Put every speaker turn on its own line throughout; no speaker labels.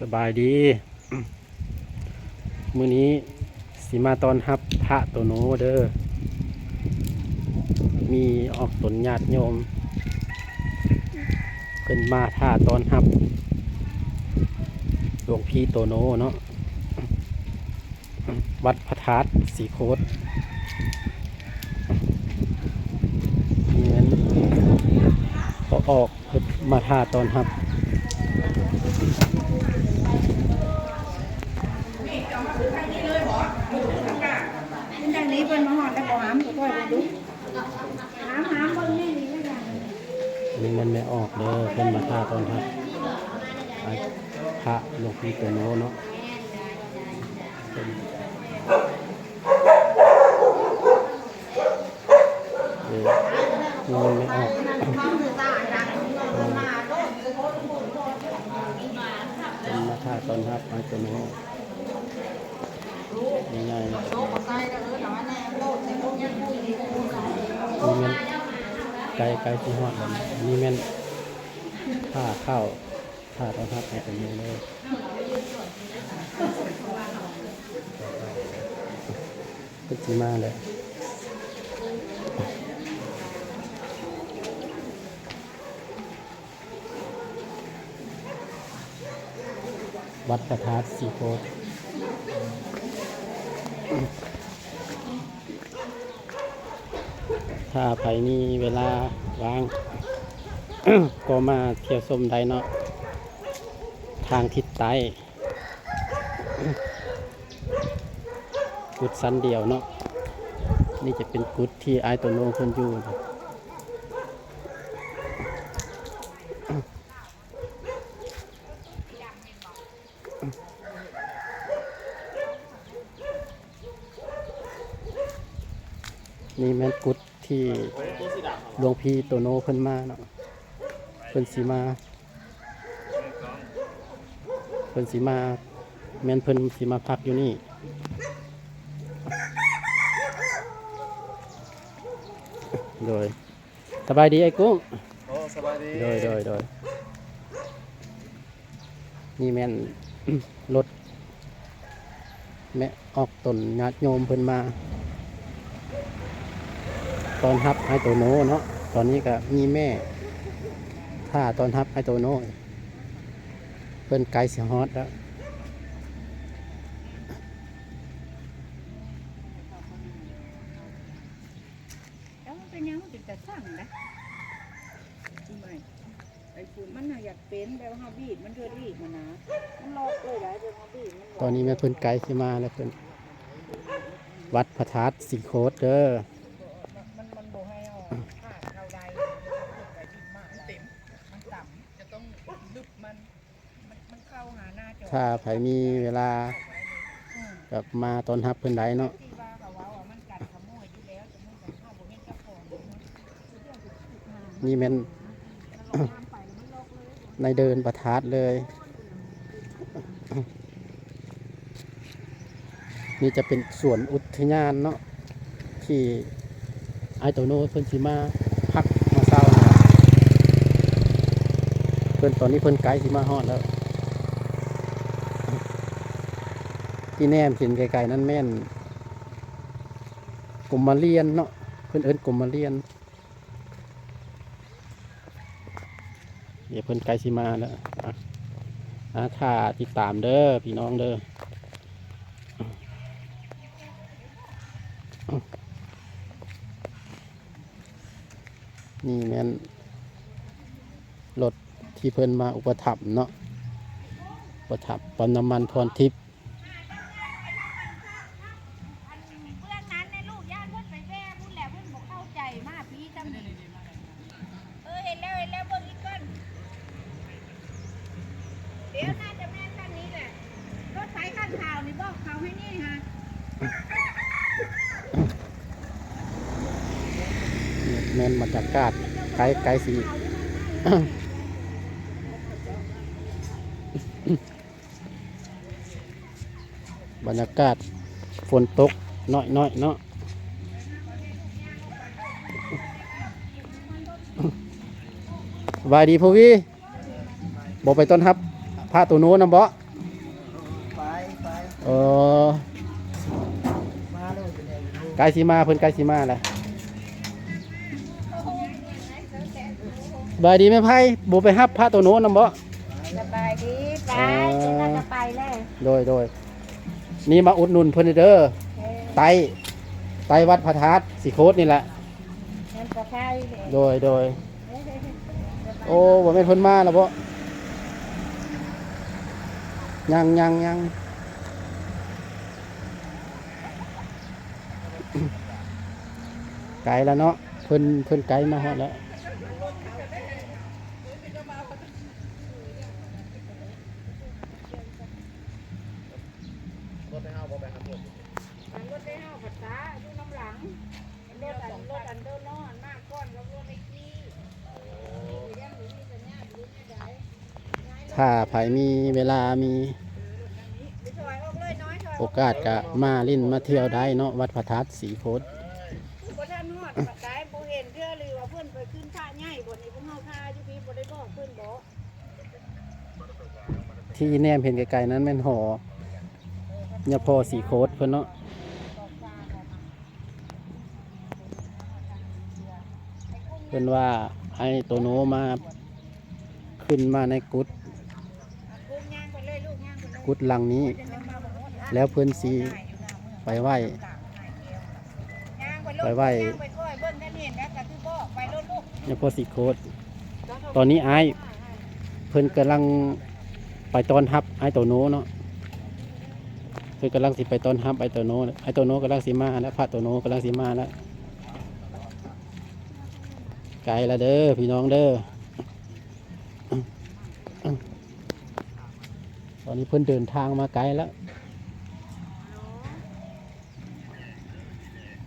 สบายดีมื้อนี้สิมาตอนรับพระโตโนเด้อมีออกตนญาติโยมเพิ่นมาท่าตอนรับหลวงพี่โตโนเนาะวัดพระธาตุสีโคตนี่นั้นพอออกเพิ่นมาท่าตอนรับ
ทางนี้เพิ่นมาหอดแล้วก็หามก็ค่อยไปดูหามเบิ่งนี่นี่ก็อย่าง
อันนี้มันไม่ออกเด้อเพิ่นมาท่าตอนรับพระหลวงพี่โตโนเนาะเป็นนี่มันไม่ออกเป็นมาท่าตอนรับพระโตโนง่ายๆนี่มันไกลที่ฮอดแล้วนี่แม่นท่าเข้าท่าตอนรับพระโตโนเลยก็สิมาเลยวัดพระธาตุสีโคตถ้าใครมีเวลาว่าง ก็มาเที่ยวชมได้เนาะทางทิศใต้กุดสันเดียวเนาะนี่จะเป็นกุดที่ไอตัวโน้เพิ่นอยู่นี่แม่นกุดที่หลวงพี่โตโนเพิ่นมาเนาะเพิ่นสิมาแม่นเพิ่นสิมาพักอยู่นี่โดยสบายดีไอ้กุ้ง
โอ้สบายดี
โดยนี่แม่น รถแม่ออกตนญาติโยมเพิ่นมาตอนรับไอโตโนเนาะตอนนี้ก็มีแม่ท่าตอนรับไอโตโนเพิ่นไกลสิฮอดแล้ว
แล้วมันเป็นยังมันเป็นแต่สั่งนะจริงไหมไอ้ฝุ่นมันน่ะอยากเป็นแบบเฮาบีดมันเกิดอีกมันนะมันลอกเลยได้แบบเฮาบีดมัน
ตอนนี้แม่เพิ่นไกลสิมาแล้วเพิ่นวัดพระธาตุสีโคตเด้อ
มันบ่ให้เอาผ้าเข้าใดไปดินมาเต็มมันต่ำจะต้องลึกมันเข้าหาหน้าจอ
ถ้าใครมีเวลากับมาตอนรับเพิ่นได้เนาะ
ที่ว่าเขาว่ามันกัดขโมยอยู่แล้วจะมันก็เข้าบ่เห็นเจ้าของ
นี่แม่น ในเดินประทัดเลย นี่จะเป็นสวนอุทยานเนาะที่ไอโตโนเพิ่นสิมาพักมาเศร้านะเพิ่นตอนนี้เพิ่นไกลสิมาฮอดแล้ว ที่แนมเห็นไกลๆนั่นแม่นกรมมาเรียนเนาะเพิ่นเอิ้นกรมมาเรียนเดี๋ยวเพิ่นไกลสิมาแล้วถ้าติดตามเด้อพี่น้องเด้อนี่แม่นรถที่เพิ่นมาอุปถัมภ์เนาะอุปถัมภ์ปั๊มน้ำมันพรทิพย์
เพื่อนนั้นในลูกย่านเพิ่นไปแว่พุ่นแหละเพิ่นบ่เข้าใจมากพี่จำนี่เห็นแล้วเบิ่งอีกก่อนเดี๋ยวน่าจะแม่นคันนี้แหละรถไฟคันขาวนี่บอกเขาให้นี่ฮะ
แม่นบรรยากาศไกลสิ บรรยากาศฝนตกน้อยเนาะสบายดีพ่อวีบอกไปต้อนรับพระตัวโน้นนะบ่ เออไกลสิมาเพิ่นไกลสิมาแหละบายดีไหมไพ่บ่ไปฮับพระตัวโน้นนำบ่
สบายดีไปน่าจะไปแล้ว
โดยนี่มาอุดหนุนเพิ่นเด้อไตวัดพระธาตุสีโคตรนี่แหละ
นั่นก็ใช่เลย
โดยโอ้บ่แม่นเพิ่นมาแล้วบ่ยังไกลแล้วเนาะเพิ่นไกลมาฮอดแล้ว
รถได้ห้าภาษาดูน้ำหลังรถอันเดินนอนมากก้อนแล้วรถไอ้กี้ยังหรือมีสัญญาณหรือไม่ได้
ถ้าไผมีเวลามี
ถอยออกเลยน้อยถอย
โอกาสก็มาลิ้นมาเที่ยวได้เนาะวัดพระธาตุสีโคตร
บ่ท่านฮอดปัดได้บ่เห็นเทื่อหรือว่าเพิ่นไปขึ้นท่าใหญ่บ่นี่เพิ่นเฮาท่าอยู่พี่บ่ได้บอกเพิ่นบ่
ที่แนมเห็นไกลๆนั้นแม่นหอเนี่ยพอสีโคตรเพิ่นเนาะเพิ่นว่าให้โตโนมาขึ้นมาในกุฏ
ลูกย่างไปเลยลูกย่างไปเลย
กุฏหลังนี้ แล้วเพิ่นสีไปไหว้
ย่างไปลูก
ไปไหว้
ย่างไปก้อยเบิ่งนั่นเห็นแล้วก็คือบ่ไปรถลูก
เนี่ยพอสีโคตรตอนนี้อ้ายเพิ่นกำลังไปต้อนรับไอ้โตโนเนาะเพิ่นกำลังสิไปต้อนรับไอ้โตโนกำลังสิมาแล้วพระโตโนกำลังสิมาแล้วไกลแล้วเด้อพี่น้องเด้อตอนนี้เพิ่นเดินทางมาไกลแล้ว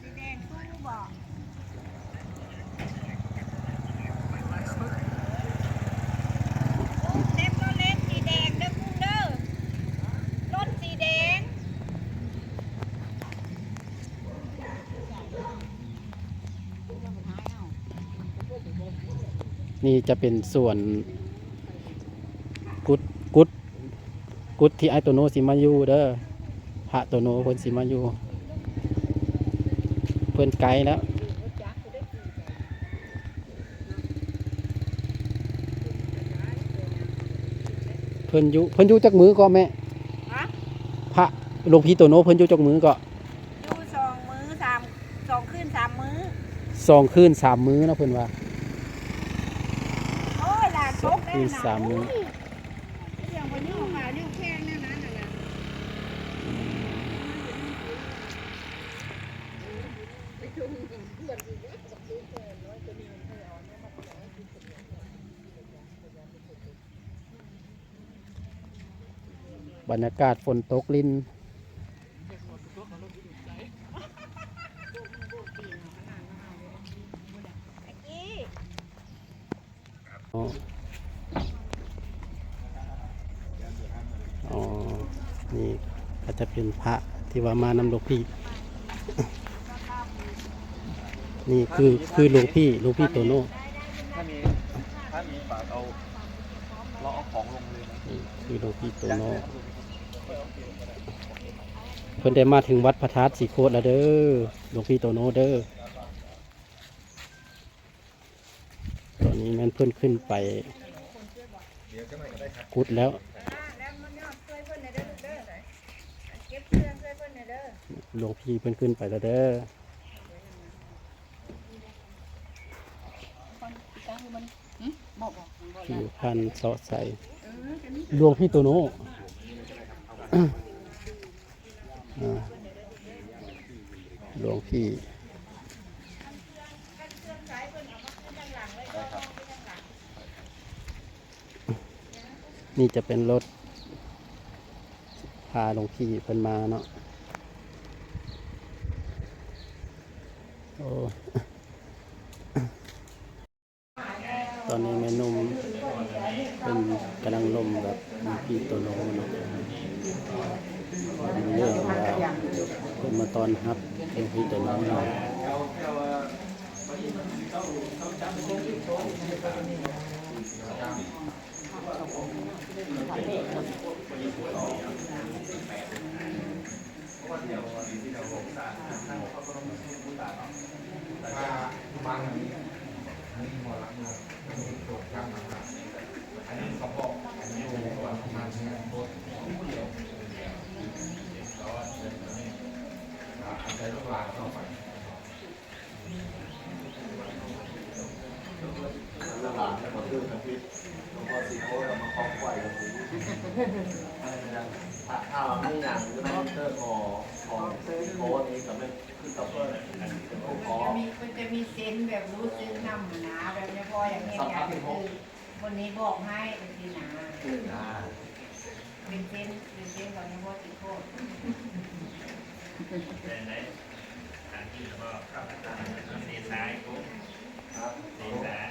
สีแดงสู้บ่เล็บก็เล็บสีแดงเด้อคุณเด้อรถสีแดง
นี่จะเป็นส่วนกุดกุดกุดที่ไอ้โตโนสิมาอยู่เด้อพระโตโนเพิ่นสิมาอยู่เพิ่นไกลแล้วเพิ่นอยู่จักมือก็แม่
ฮะ
พระหลวงพี่โตโนเพิ่นอยู่จักมือก็
อยู่2 มื้อ2 คืน 3 มื้อ
2 คืน 3 มื้อเนาะเพิ่นว่า
โอ้ยหลานตกได้
คืน
นะ
3 มื้อ
เรื่องบ่ยุ่งมาเรื่องแค่นั้นน่ะนะไปชมกันเพื่อนดีเด้อ
บรรยากาศฝนตกลิ้น
ไอ้กี้
อ๋อนี่ก็จะเป็นพระที่ว่ามานำหลวงพี่ นี่คือหลวงพี่โตโน่
ถ้ามีฝากเอาเราเอาของลงเลยนะ
นี่คือหลวงพี่โตโน่เพิ่นได้มาถึงวัดพระธาตุสีโคตรแล้วเด้อหลวงพี่โตโน่เด้อตอนนี้แม่นเพิ่นขึ้นไปกุดแล้ว
แล้วมันยอดช่วยเพิ่นหน่อยเด้อลูกเด้อเก็บเครื่องช่วยเพิ่นหน่อยเด้อ
หลวงพี่เพิ่นขึ้นไปแล้วเด้อผิวพรรณเสาะใสหลวงพี่โตโน่ อ่าหลวงพี่นี่จะเป็นรถพาหลวงพี่เพิ่นมาเนาะโอ้ตอนนี้แม่นุ่มเป็นกำลังลมกับหลวงพี่โตโน่เนาะเป็นเรื่องราวเพิ่นมาตอนรับหลวงพี่โตโน่เนาะ
แต่มาตื้อกันพิษหลวงพ่อสีโค้ดมาคล้องไหวกันสิถ้าเราไม่อย่างจะไม่เตอร์ของสีโค้ดนี้กับไม่ขึ้นกับเพื่อนเป็นผู้ขอ
มันจะมีเซนแบบรู้ซึ้งนำหนาแบบนี้พออย่างนี้อย่างคือคนนี้บอกให้เป็นสีหนาเป็นเซนก่อนนะพ่อติโคตร
ในทางที่แล้วก็ขับตามเส้นซ้ายปุ๊บเส้นซ้าย